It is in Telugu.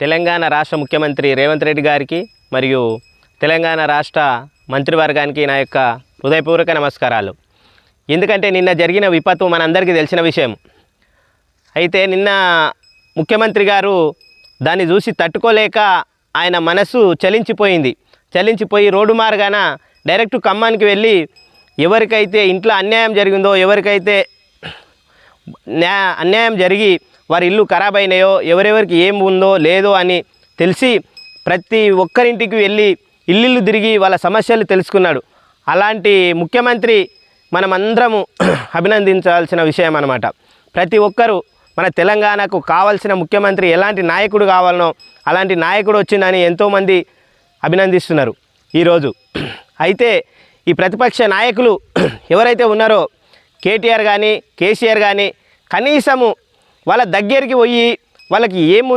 తెలంగాణ రాష్ట్ర ముఖ్యమంత్రి రేవంత్ రెడ్డి గారికి మరియు తెలంగాణ రాష్ట్ర మంత్రివర్గానికి నా యొక్క హృదయపూర్వక నమస్కారాలు. ఎందుకంటే నిన్న జరిగిన విపత్తు మనందరికీ తెలిసిన విషయం. అయితే నిన్న ముఖ్యమంత్రి గారు దాన్ని చూసి తట్టుకోలేక ఆయన మనసు చలించిపోయి రోడ్డు మార్గాన డైరెక్ట్ ఖమ్మానికి వెళ్ళి ఎవరికైతే ఇంట్లో అన్యాయం జరిగిందో, ఎవరికైతే అన్యాయం జరిగి వారి ఇల్లు ఖరాబ్ అయినాయో, ఎవరెవరికి ఏం ఉందో లేదో అని తెలిసి ప్రతి ఒక్కరింటికి వెళ్ళి ఇల్లు తిరిగి వాళ్ళ సమస్యలు తెలుసుకున్నాడు. అలాంటి ముఖ్యమంత్రి మనమందరము అభినందించాల్సిన విషయం అన్నమాట. ప్రతి ఒక్కరూ మన తెలంగాణకు కావాల్సిన ముఖ్యమంత్రి ఎలాంటి నాయకుడు కావాలనో అలాంటి నాయకుడు వచ్చిందని ఎంతోమంది అభినందిస్తున్నారు ఈరోజు. అయితే ఈ ప్రతిపక్ష నాయకులు ఎవరైతే ఉన్నారో కేటీఆర్ కానీ కేసీఆర్ కానీ కనీసము వాళ్ళ దగ్గరికి పోయి వాళ్ళకి ఏముంది